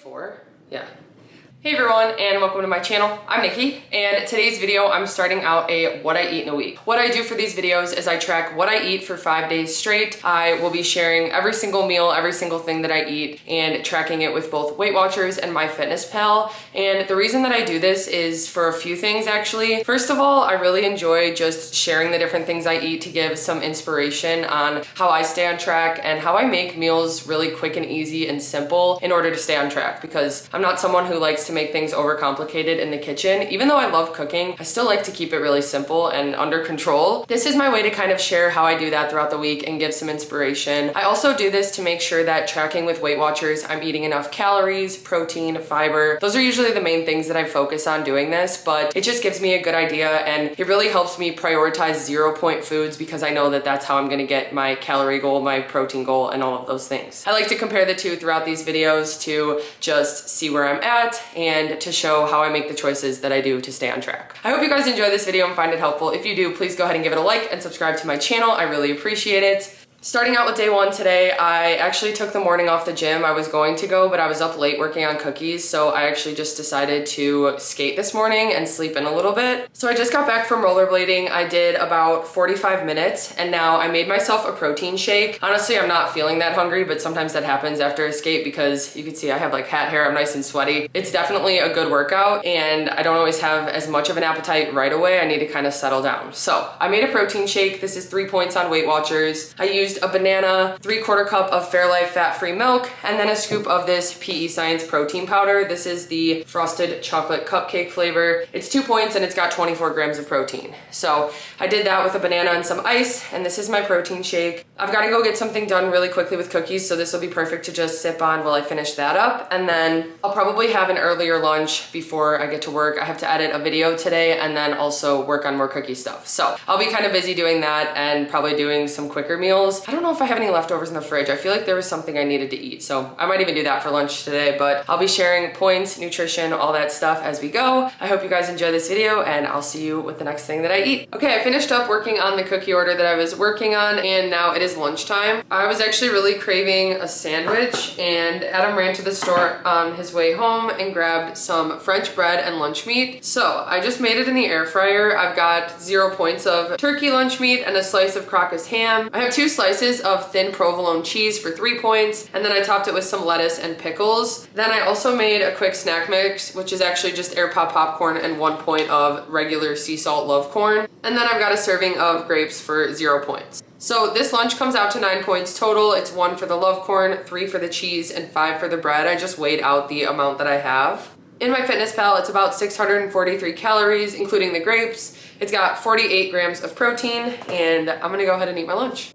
4? Yeah. Hey everyone, and welcome to my channel. I'm Nikki, and today's video I'm starting out a what I eat in a week. What I do for these videos is I track what I eat for 5 days straight. I will be sharing every single meal, every single thing that I eat, and tracking it with both WeightWatchers and MyFitnessPal. And the reason that I do this is for a few things actually. First of all, I really enjoy just sharing the different things I eat to give some inspiration on how I stay on track and how I make meals really quick and easy and simple in order to stay on track, because I'm not someone who likes to make things overcomplicated in the kitchen. Even though I love cooking, I still like to keep it really simple and under control. This is my way to kind of share how I do that throughout the week and give some inspiration. I also do this to make sure that tracking with WeightWatchers, I'm eating enough calories, protein, fiber. Those are usually the main things that I focus on doing this, but it just gives me a good idea and it really helps me prioritize 0-point foods because I know that that's how I'm gonna get my calorie goal, my protein goal, and all of those things. I like to compare the two throughout these videos to just see where I'm at and to show how I make the choices that I do to stay on track. I hope you guys enjoy this video and find it helpful. If you do, please go ahead and give it a like and subscribe to my channel. I really appreciate it. Starting out with day one today, I actually took the morning off the gym. I was going to go, but I was up late working on cookies, so I actually just decided to skate this morning and sleep in a little bit. So I just got back from rollerblading. I did about 45 minutes, and now I made myself a protein shake. Honestly, I'm not feeling that hungry, but sometimes that happens after a skate because you can see I have like hat hair, I'm nice and sweaty. It's definitely a good workout, and I don't always have as much of an appetite right away. I need to kind of settle down. So I made a protein shake. This is 3 points on WeightWatchers. I used a banana, 3/4 cup of Fairlife fat-free milk, and then a scoop of this PE Science protein powder. This is the frosted chocolate cupcake flavor. It's 2 points and it's got 24 grams of protein. So I did that with a banana and some ice, and this is my protein shake. I've got to go get something done really quickly with cookies, so this will be perfect to just sip on while I finish that up. And then I'll probably have an earlier lunch before I get to work. I have to edit a video today and then also work on more cookie stuff. So I'll be kind of busy doing that and probably doing some quicker meals. I don't know if I have any leftovers in the fridge. I feel like there was something I needed to eat, so I might even do that for lunch today, but I'll be sharing points, nutrition, all that stuff as we go. I hope you guys enjoy this video, and I'll see you with the next thing that I eat. Okay, I finished up working on the cookie order that I was working on, and now it is lunchtime. I was actually really craving a sandwich, and Adam ran to the store on his way home and grabbed some French bread and lunch meat. So I just made it in the air fryer. I've got 0 points of turkey lunch meat and a slice of Crocus ham. I have 2 slices of thin provolone cheese for 3 points, and then I topped it with some lettuce and pickles. Then I also made a quick snack mix, which is actually just air pop popcorn and 1 point of regular sea salt love corn. And then I've got a serving of grapes for 0 points. So this lunch comes out to 9 points total. It's 1 for the love corn, 3 for the cheese, and 5 for the bread. I just weighed out the amount that I have. In MyFitnessPal, it's about 643 calories, including the grapes. It's got 48 grams of protein, and I'm gonna go ahead and eat my lunch.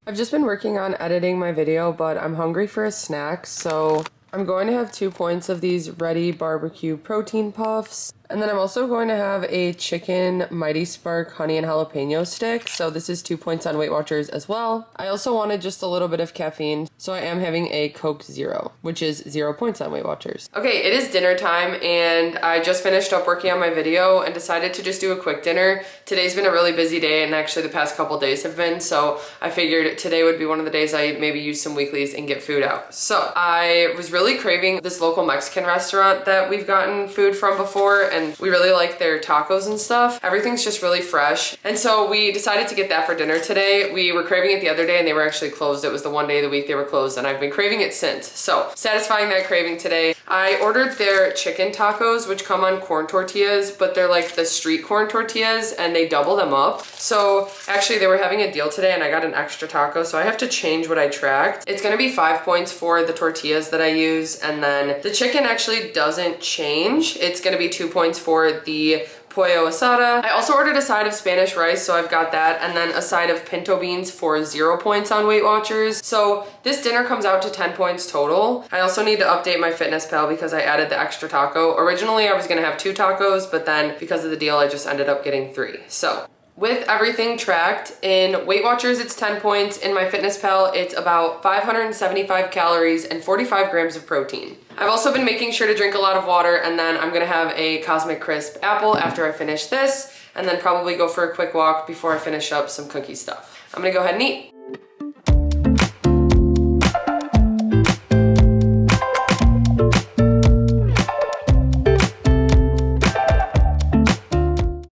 I've just been working on editing my video, but I'm hungry for a snack, so I'm going to have 2 points of these Ready Barbecue protein puffs. And then I'm also going to have a chicken Mighty Spark honey and jalapeno stick. So this is 2 points on WeightWatchers as well. I also wanted just a little bit of caffeine, so I am having a Coke Zero, which is 0 points on WeightWatchers. Okay, it is dinner time, and I just finished up working on my video and decided to just do a quick dinner. Today's been a really busy day, and actually the past couple days have been, so I figured today would be one of the days I maybe use some weeklies and get food out. So I was really craving this local Mexican restaurant that we've gotten food from before, and we really like their tacos and stuff. Everything's just really fresh. And so we decided to get that for dinner today. We were craving it the other day and they were actually closed. It was the one day of the week they were closed, and I've been craving it since. So satisfying that craving today. I ordered their chicken tacos, which come on corn tortillas, but they're like the street corn tortillas and they double them up. So actually they were having a deal today and I got an extra taco, so I have to change what I tracked. It's gonna be 5 points for the tortillas that I use, and then the chicken actually doesn't change. It's gonna be 2 points for the pollo asada. I also ordered a side of Spanish rice, so I've got that, and then a side of pinto beans for 0 points on WeightWatchers. So this dinner comes out to 10 points total. I also need to update my MyFitnessPal because I added the extra taco. Originally I was gonna have 2 tacos, but then because of the deal I just ended up getting 3. So With everything tracked, in WeightWatchers it's 10 points, in MyFitnessPal it's about 575 calories and 45 grams of protein. I've also been making sure to drink a lot of water, and then I'm gonna have a Cosmic Crisp apple after I finish this, and then probably go for a quick walk before I finish up some cookie stuff. I'm gonna go ahead and eat.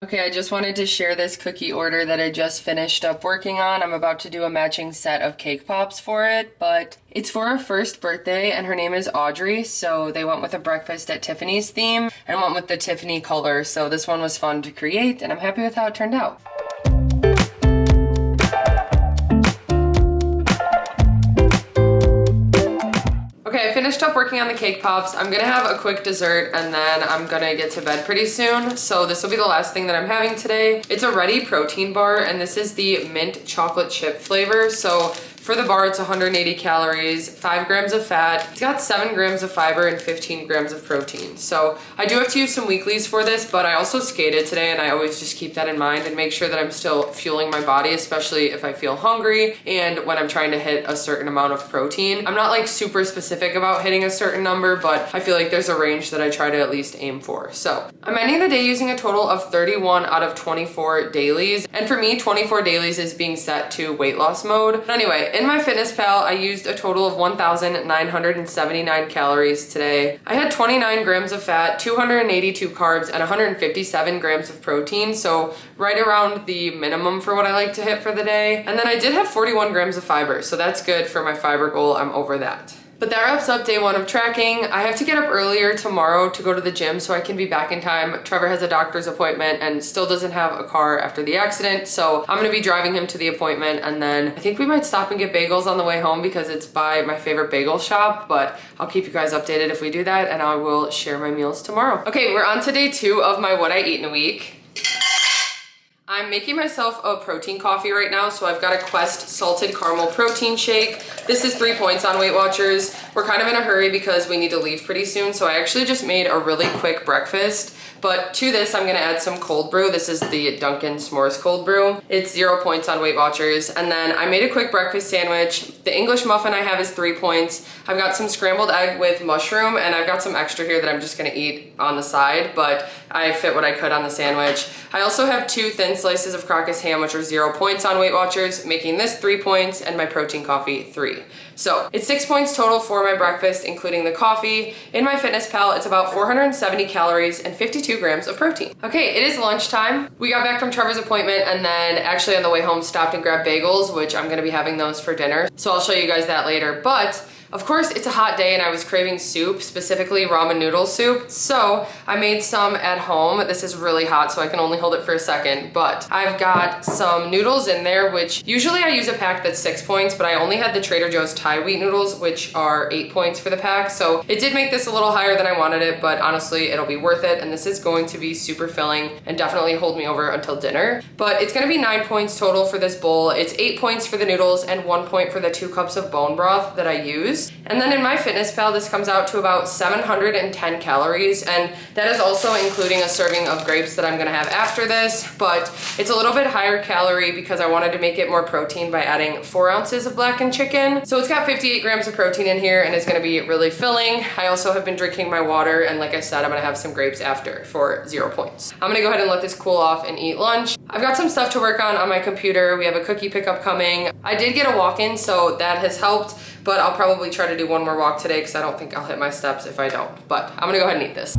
Okay, I just wanted to share this cookie order that I just finished up working on. I'm about to do a matching set of cake pops for it, but it's for her first birthday and her name is Audrey, so they went with a breakfast at Tiffany's theme and went with the Tiffany color, so this one was fun to create and I'm happy with how it turned out. Okay, I finished up working on the cake pops. I'm gonna have a quick dessert and then I'm gonna get to bed pretty soon. So this will be the last thing that I'm having today. It's a Ready protein bar and this is the mint chocolate chip flavor. So for the bar, it's 180 calories, 5 grams of fat. It's got 7 grams of fiber and 15 grams of protein. So I do have to use some weeklies for this, but I also skated today and I always just keep that in mind and make sure that I'm still fueling my body, especially if I feel hungry and when I'm trying to hit a certain amount of protein. I'm not like super specific about hitting a certain number, but I feel like there's a range that I try to at least aim for. So I'm ending the day using a total of 31 out of 24 dailies. And for me, 24 dailies is being set to weight loss mode. But anyway, in MyFitnessPal, I used a total of 1,979 calories today. I had 29 grams of fat, 282 carbs, and 157 grams of protein, so right around the minimum for what I like to hit for the day. And then I did have 41 grams of fiber, so that's good for my fiber goal. I'm over that. But that wraps up day 1 of tracking. I have to get up earlier tomorrow to go to the gym so I can be back in time. Trevor has a doctor's appointment and still doesn't have a car after the accident, so I'm gonna be driving him to the appointment, and then I think we might stop and get bagels on the way home because it's by my favorite bagel shop, but I'll keep you guys updated if we do that, and I will share my meals tomorrow. Okay, we're on to day 2 of my what I eat in a week. I'm making myself a protein coffee right now, so I've got a Quest salted caramel protein shake. This is 3 points on WeightWatchers. We're kind of in a hurry because we need to leave pretty soon, so I actually just made a really quick breakfast. But to this, I'm gonna add some cold brew. This is the Dunkin' S'mores cold brew. It's 0 points on WeightWatchers. And then I made a quick breakfast sandwich. The English muffin I have is 3 points. I've got some scrambled egg with mushroom, and I've got some extra here that I'm just gonna eat on the side, but I fit what I could on the sandwich. I also have 2 thin slices of Crocus ham, which are 0 points on WeightWatchers, making this 3 points, and my protein coffee 3. So it's 6 points total for my breakfast, including the coffee. In MyFitnessPal, it's about 470 calories and 52 grams of protein. Okay, it is lunchtime. We got back from Trevor's appointment and then actually on the way home stopped and grabbed bagels, which I'm gonna be having those for dinner. So I'll show you guys that later. But of course, it's a hot day and I was craving soup, specifically ramen noodle soup. So I made some at home. This is really hot, so I can only hold it for a second, but I've got some noodles in there, which usually I use a pack that's 6 points, but I only had the Trader Joe's Thai wheat noodles, which are 8 points for the pack. So it did make this a little higher than I wanted it, but honestly, it'll be worth it. And this is going to be super filling and definitely hold me over until dinner. But it's gonna be 9 points total for this bowl. It's 8 points for the noodles and 1 point for the 2 cups of bone broth that I use. And then in MyFitnessPal, this comes out to about 710 calories, and that is also including a serving of grapes that I'm gonna have after this, but it's a little bit higher calorie because I wanted to make it more protein by adding 4 ounces of blackened chicken. So it's got 58 grams of protein in here and it's gonna be really filling. I also have been drinking my water, and like I said, I'm gonna have some grapes after for 0 points. I'm gonna go ahead and let this cool off and eat lunch. I've got some stuff to work on my computer. We have a cookie pickup coming. I did get a walk-in, so that has helped, but I'll probably try to do one more walk today because I don't think I'll hit my steps if I don't. But I'm gonna go ahead and eat this.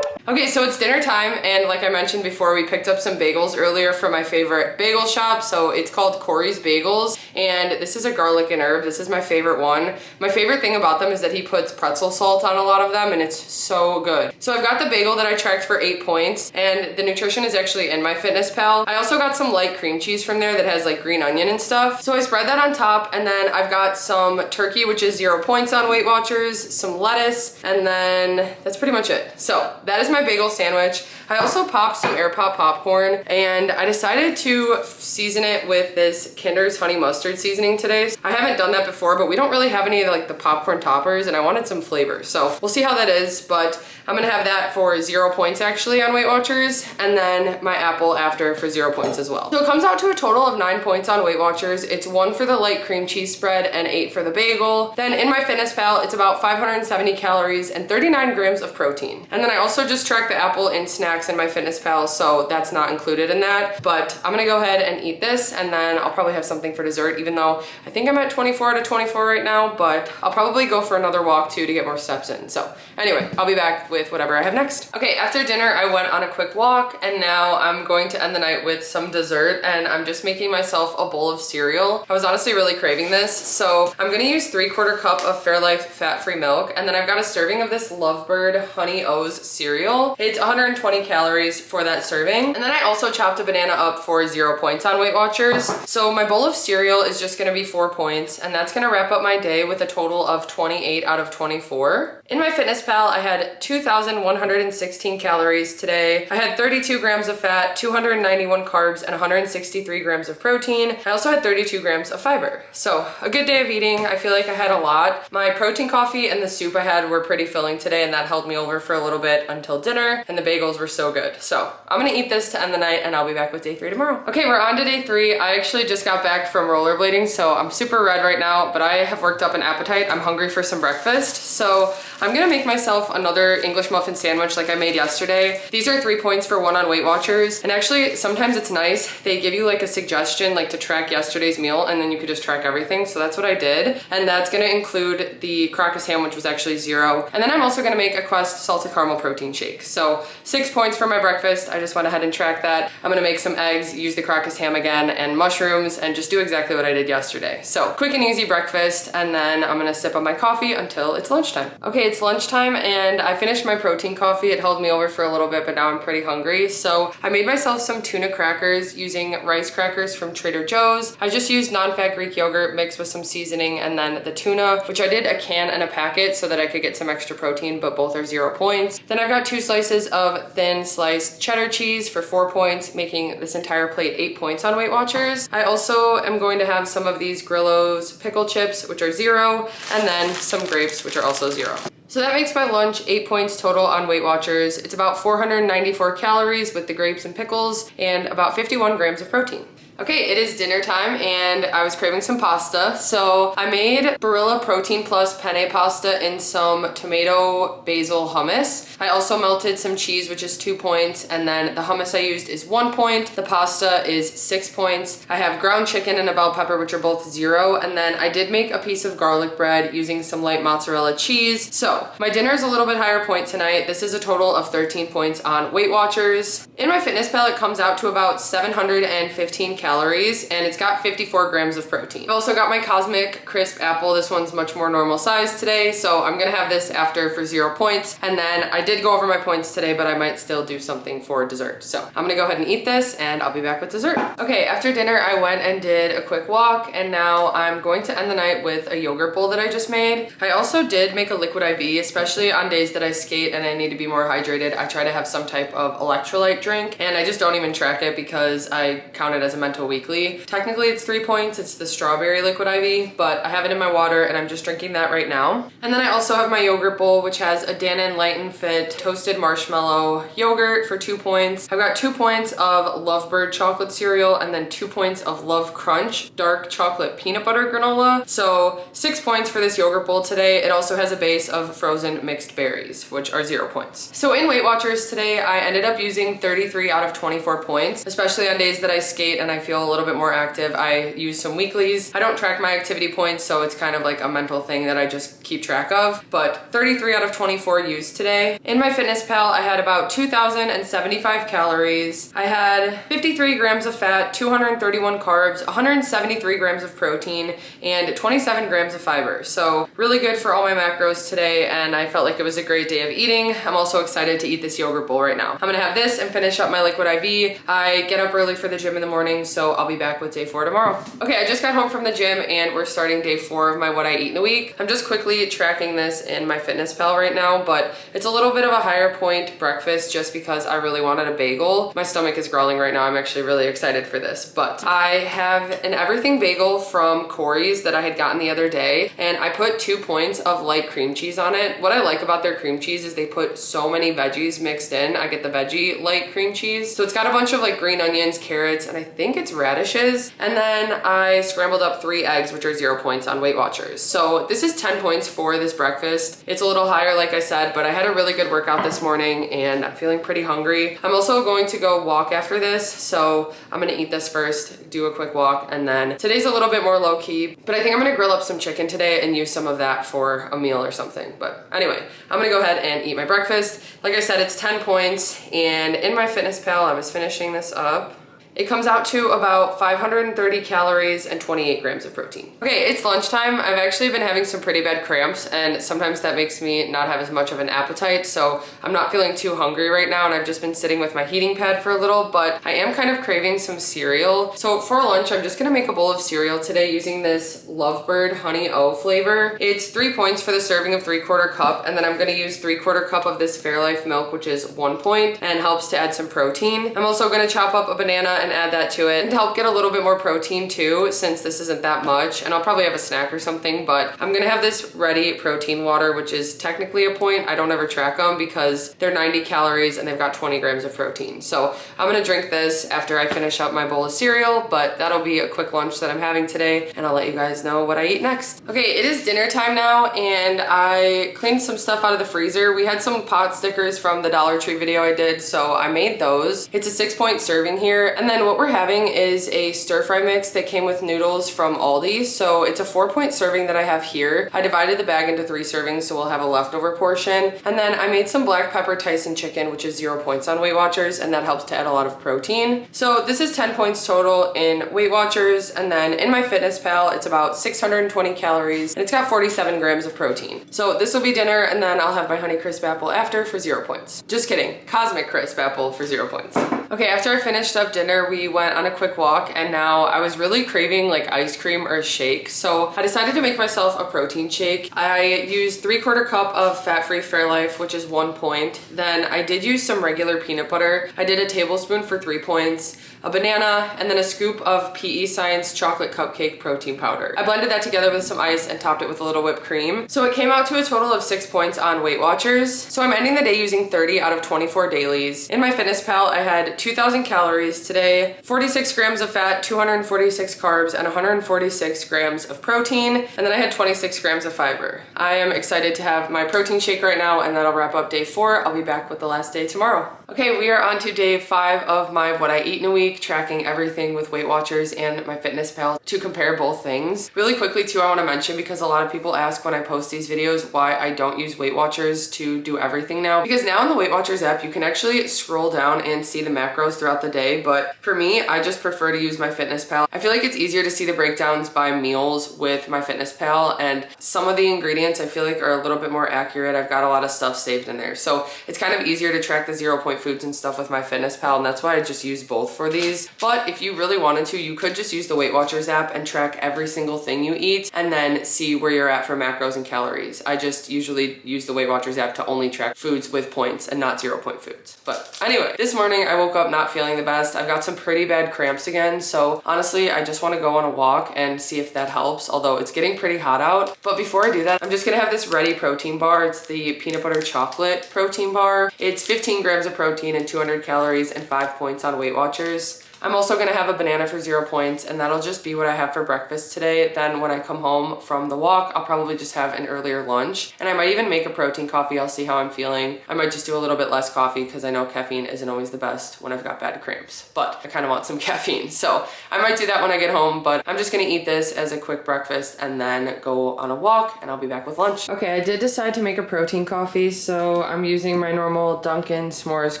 Okay, so it's dinner time, and like I mentioned before, we picked up some bagels earlier from my favorite bagel shop. So it's called Corey's Bagels, and this is a garlic and herb. This is my favorite one. My favorite thing about them is that he puts pretzel salt on a lot of them, and it's so good. So I've got the bagel that I tracked for 8 points, and the nutrition is actually in MyFitnessPal. I also got some light cream cheese from there that has like green onion and stuff. So I spread that on top, and then I've got some turkey, which is 0 points on WeightWatchers, some lettuce, and then that's pretty much it. So that is my bagel sandwich. sandwich. I also popped some air pop popcorn, and I decided to season it with this Kinder's honey mustard seasoning today. I haven't done that before, but we don't really have any of like the popcorn toppers, and I wanted some flavor. So we'll see how that is, but I'm gonna have that for 0 points actually on Weight Watchers, and then my apple after for 0 points as well. So it comes out to a total of 9 points on Weight Watchers. It's 1 for the light cream cheese spread and 8 for the bagel. Then in MyFitnessPal, it's about 570 calories and 39 grams of protein. And then I also just tracked the apple in snacks in MyFitnessPal, so that's not included in that. But I'm gonna go ahead and eat this, and then I'll probably have something for dessert, even though I think I'm at 24 out of 24 right now, but I'll probably go for another walk too to get more steps in. So anyway, I'll be back with whatever I have next. Okay, after dinner, I went on a quick walk, and now I'm going to end the night with some dessert, and I'm just making myself a bowl of cereal. I was honestly really craving this, so I'm gonna use 3/4 cup of Fairlife fat-free milk, and then I've got a serving of this Lovebird Honey O's cereal. It's 120 calories for that serving. And then I also chopped a banana up for 0 points on Weight Watchers. So my bowl of cereal is just gonna be 4 points, and that's gonna wrap up my day with a total of 28 out of 24. In MyFitnessPal, I had 2,116 calories today. I had 32 grams of fat, 291 carbs, and 163 grams of protein. I also had 32 grams of fiber. So a good day of eating. I feel like I had a lot. My protein coffee and the soup I had were pretty filling today, and that held me over for a little bit until dinner, and the bagels were so good. So I'm gonna eat this to end the night, and I'll be back with day 3 tomorrow. Okay, we're on to day 3. I actually just got back from rollerblading, so I'm super red right now, but I have worked up an appetite. I'm hungry for some breakfast, so I'm gonna make myself another English muffin sandwich like I made yesterday. These are 3 points for 1 on Weight Watchers, and actually sometimes it's nice. They give you like a suggestion like to track yesterday's meal, and then you could just track everything. So that's what I did, and that's gonna include the Crocus ham, which was actually 0. And then I'm also gonna make a Quest salted caramel protein shake. So 6 points for my breakfast. I just went ahead and tracked that. I'm gonna make some eggs, use the Crocus ham again, and mushrooms, and just do exactly what I did yesterday. So quick and easy breakfast, and then I'm gonna sip on my coffee until it's lunchtime. Okay, it's lunchtime, and I finished my protein coffee. It held me over for a little bit, but now I'm pretty hungry. So I made myself some tuna crackers using rice crackers from Trader Joe's. I just used non-fat Greek yogurt mixed with some seasoning, and then the tuna, which I did a can and a packet so that I could get some extra protein, but both are 0 points. Then I've got 2 slices of thin sliced cheddar cheese for 4 points, making this entire plate 8 points on Weight Watchers. I also am going to have some of these Grillo's pickle chips, which are 0, and then some grapes, which are also 0. So that makes my lunch 8 points total on Weight Watchers. It's about 494 calories with the grapes and pickles, and about 51 grams of protein. Okay, it is dinner time, and I was craving some pasta, so I made Barilla Protein Plus penne pasta in some tomato basil hummus. I also melted some cheese, which is 2 points, and then the hummus I used is 1 point. The pasta is 6 points. I have ground chicken and a bell pepper, which are both 0, and then I did make a piece of garlic bread using some light mozzarella cheese. So my dinner is a little bit higher point tonight. This is a total of 13 points on Weight Watchers. In MyFitnessPal, it comes out to about 715 calories, and it's got 54 grams of protein. I've also got my Cosmic Crisp apple. This one's much more normal size today, so I'm gonna have this after for 0 points. And then I did go over my points today, but I might still do something for dessert. So I'm gonna go ahead and eat this, and I'll be back with dessert. Okay, after dinner, I went and did a quick walk, and now I'm going to end the night with a yogurt bowl that I just made. I also did make a liquid IV, especially on days that I skate and I need to be more hydrated. I try to have some type of electrolyte drink, and I just don't even track it because I count it as a mental weekly. Technically it's 3 points, it's the strawberry liquid IV, but I have it in my water and I'm just drinking that right now. And then I also have my yogurt bowl, which has a Dannon Light and Fit toasted marshmallow yogurt for 2 points. I've got 2 points of Lovebird chocolate cereal, and then 2 points of Love Crunch dark chocolate peanut butter granola. So 6 points for this yogurt bowl today. It also has a base of frozen mixed berries, which are 0 points. So in Weight Watchers today, I ended up using 33 out of 24 points, especially on days that I skate and I feel a little bit more active. I use some weeklies. I don't track my activity points, so it's kind of like a mental thing that I just keep track of, but 33 out of 24 used today. In MyFitnessPal, I had about 2,075 calories. I had 53 grams of fat, 231 carbs, 173 grams of protein, and 27 grams of fiber. So really good for all my macros today, and I felt like it was a great day of eating. I'm also excited to eat this yogurt bowl right now. I'm gonna have this and finish up my liquid IV. I get up early for the gym in the morning, so I'll be back with day 4 tomorrow. Okay, I just got home from the gym and we're starting day 4 of my what I eat in a week. I'm just quickly tracking this in MyFitnessPal right now, but it's a little bit of a higher point breakfast just because I really wanted a bagel. My stomach is growling right now. I'm actually really excited for this, but I have an everything bagel from Corey's that I had gotten the other day, and I put 2 points of light cream cheese on it. What I like about their cream cheese is they put so many veggies mixed in. I get the veggie light cream cheese. So it's got a bunch of like green onions, carrots, and I think it's radishes. And then I scrambled up 3 eggs, which are 0 points on WeightWatchers. So this is 10 points for this breakfast. It's a little higher, like I said, but I had a really good workout this morning and I'm feeling pretty hungry. I'm also going to go walk after this. So I'm gonna eat this first, do a quick walk, and then today's a little bit more low key, but I think I'm gonna grill up some chicken today and use some of that for a meal or something. But anyway, I'm gonna go ahead and eat my breakfast. Like I said, it's 10 points, and in MyFitnessPal, I was finishing this up. It comes out to about 530 calories and 28 grams of protein. Okay, it's lunchtime. I've actually been having some pretty bad cramps, and sometimes that makes me not have as much of an appetite, so I'm not feeling too hungry right now, and I've just been sitting with my heating pad for a little, but I am kind of craving some cereal. So for lunch, I'm just gonna make a bowl of cereal today using this Lovebird Honey O flavor. It's 3 points for the serving of 3/4 cup, and then I'm gonna use 3/4 cup of this Fairlife milk, which is 1 point, and helps to add some protein. I'm also gonna chop up a banana and add that to it and to help get a little bit more protein too, since this isn't that much, and I'll probably have a snack or something, but I'm gonna have this Ready protein water, which is technically a point. I don't ever track them because they're 90 calories and they've got 20 grams of protein. So I'm gonna drink this after I finish up my bowl of cereal, but that'll be a quick lunch that I'm having today, and I'll let you guys know what I eat next. Okay, it is dinner time now, and I cleaned some stuff out of the freezer. We had some pot stickers from the Dollar Tree video I did, so I made those. It's a 6-point serving here, and then what we're having is a stir-fry mix that came with noodles from Aldi. So it's a 4-point serving that I have here. I divided the bag into 3 servings, so we'll have a leftover portion. And then I made some black pepper Tyson chicken, which is 0 points on WeightWatchers, and that helps to add a lot of protein. So this is 10 points total in WeightWatchers, and then in MyFitnessPal, it's about 620 calories, and it's got 47 grams of protein. So this will be dinner, and then I'll have my Honey Crisp apple after for 0 points. Just kidding, Cosmic Crisp apple for 0 points. Okay, after I finished up dinner, we went on a quick walk, and now I was really craving like ice cream or a shake, so I decided to make myself a protein shake. I used 3/4 cup of fat-free Fairlife, which is 1 point. Then I did use some regular peanut butter. I did a tablespoon for 3 points, a banana, and then a scoop of PE Science chocolate cupcake protein powder. I blended that together with some ice and topped it with a little whipped cream. So it came out to a total of 6 points on WeightWatchers. So I'm ending the day using 30 out of 24 dailies. In MyFitnessPal, I had 2,000 calories today, 46 grams of fat, 246 carbs, and 146 grams of protein, and then I had 26 grams of fiber. I am excited to have my protein shake right now, and that'll wrap up day 4. I'll be back with the last day tomorrow. Okay, we are on to day 5 of my what I eat in a week, tracking everything with WeightWatchers and MyFitnessPal to compare both things. Really quickly too, I want to mention, because a lot of people ask when I post these videos why I don't use WeightWatchers to do everything now. Because now in the WeightWatchers app, you can actually scroll down and see the macros throughout the day, but for me, I just prefer to use MyFitnessPal. I feel like it's easier to see the breakdowns by meals with MyFitnessPal, and some of the ingredients I feel like are a little bit more accurate. I've got a lot of stuff saved in there, so it's kind of easier to track the 0-point foods and stuff with MyFitnessPal, and that's why I just use both for these. But if you really wanted to, you could just use the WeightWatchers app and track every single thing you eat and then see where you're at for macros and calories. I just usually use the WeightWatchers app to only track foods with points and not 0-point foods. But anyway, this morning I woke up not feeling the best. I've got some pretty bad cramps again, so honestly I just want to go on a walk and see if that helps, although it's getting pretty hot out. But before I do that, I'm just gonna have this Ready protein bar. It's the peanut butter chocolate protein bar. It's 15 grams of protein and 200 calories and 5 points on WeightWatchers. I'm also gonna have a banana for 0 points, and that'll just be what I have for breakfast today. Then when I come home from the walk, I'll probably just have an earlier lunch, and I might even make a protein coffee. I'll see how I'm feeling. I might just do a little bit less coffee because I know caffeine isn't always the best when I've got bad cramps, but I kind of want some caffeine. So I might do that when I get home, but I'm just gonna eat this as a quick breakfast and then go on a walk, and I'll be back with lunch. Okay, I did decide to make a protein coffee, so I'm using my normal Dunkin' S'mores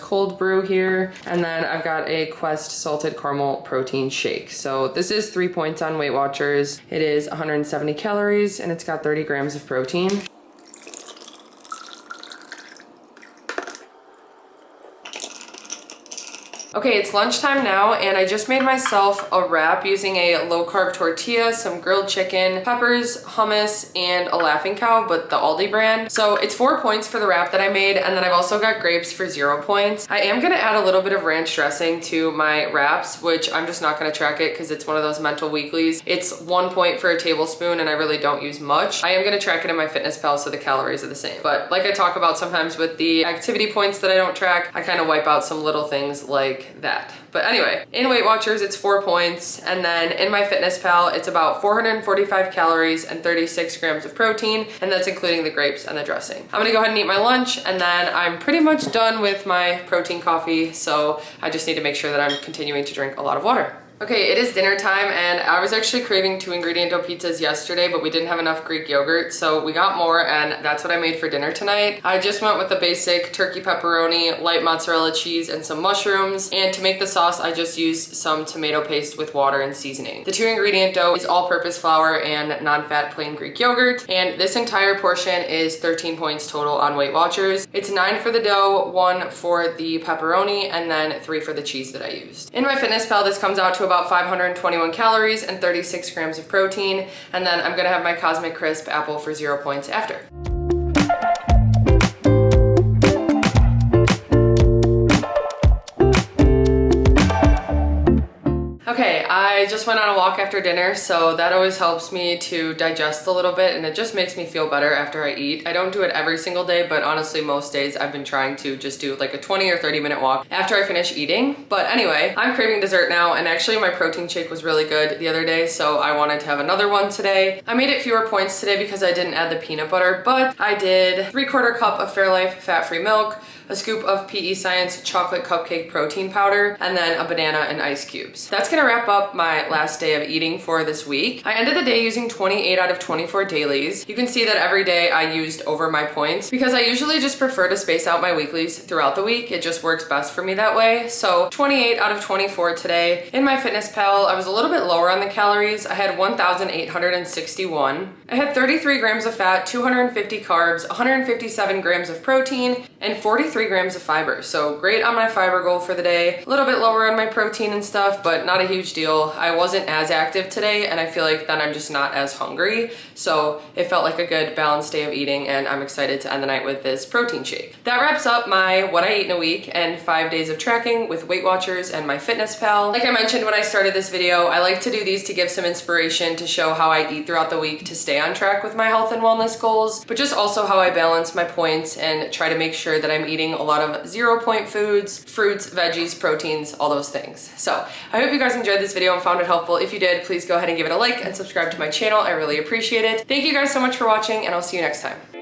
cold brew here, and then I've got a Quest salted caramel protein shake. So this is 3 points on WeightWatchers. It is 170 calories and it's got 30 grams of protein. Okay, it's lunchtime now and I just made myself a wrap using a low-carb tortilla, some grilled chicken, peppers, hummus, and a Laughing Cow, but the Aldi brand. So it's 4 points for the wrap that I made, and then I've also got grapes for 0 points. I am gonna add a little bit of ranch dressing to my wraps, which I'm just not gonna track it because it's one of those mental weeklies. It's 1 point for a tablespoon and I really don't use much. I am gonna track it in MyFitnessPal so the calories are the same. But like I talk about sometimes with the activity points that I don't track, I kind of wipe out some little things like that. But anyway, in Weight Watchers, it's 4 points. And then in MyFitnessPal, it's about 445 calories and 36 grams of protein. And that's including the grapes and the dressing. I'm gonna go ahead and eat my lunch, and then I'm pretty much done with my protein coffee. So I just need to make sure that I'm continuing to drink a lot of water. Okay, it is dinner time, and I was actually craving 2-ingredient dough pizzas yesterday, but we didn't have enough Greek yogurt, so we got more, and that's what I made for dinner tonight. I just went with the basic turkey pepperoni, light mozzarella cheese, and some mushrooms, and to make the sauce, I just used some tomato paste with water and seasoning. The 2-ingredient dough is all-purpose flour and non-fat plain Greek yogurt, and this entire portion is 13 points total on Weight Watchers. It's 9 for the dough, 1 for the pepperoni, and then 3 for the cheese that I used. In MyFitnessPal, this comes out to about 521 calories and 36 grams of protein, and then I'm gonna have my Cosmic Crisp apple for 0 points after. Okay, I just went on a walk after dinner, so that always helps me to digest a little bit, and it just makes me feel better after I eat. I don't do it every single day, but honestly most days I've been trying to just do like a 20 or 30-minute walk after I finish eating. But anyway, I'm craving dessert now, and actually my protein shake was really good the other day, so I wanted to have another one today. I made it fewer points today because I didn't add the peanut butter, but I did 3/4 cup of Fairlife fat-free milk, a scoop of PE Science chocolate cupcake protein powder, and then a banana and ice cubes. That's gonna wrap up my last day of eating for this week. I ended the day using 28 out of 24 dailies. You can see that every day I used over my points because I usually just prefer to space out my weeklies throughout the week. It just works best for me that way. So 28 out of 24 today. In MyFitnessPal, I was a little bit lower on the calories. I had 1,861. I had 33 grams of fat, 250 carbs, 157 grams of protein, and 43 grams of fiber. So great on my fiber goal for the day. A little bit lower on my protein and stuff, but not a huge deal. I wasn't as active today, and I feel like then I'm just not as hungry. So it felt like a good balanced day of eating, and I'm excited to end the night with this protein shake. That wraps up my what I eat in a week and 5 days of tracking with Weight Watchers and MyFitnessPal. Like I mentioned when I started this video, I like to do these to give some inspiration to show how I eat throughout the week to stay on track with my health and wellness goals, but just also how I balance my points and try to make sure that I'm eating a lot of 0-point foods, fruits, veggies, proteins, all those things. So I hope you guys enjoyed this video and found it helpful. If you did, please go ahead and give it a like and subscribe to my channel. I really appreciate it. Thank you guys so much for watching, and I'll see you next time.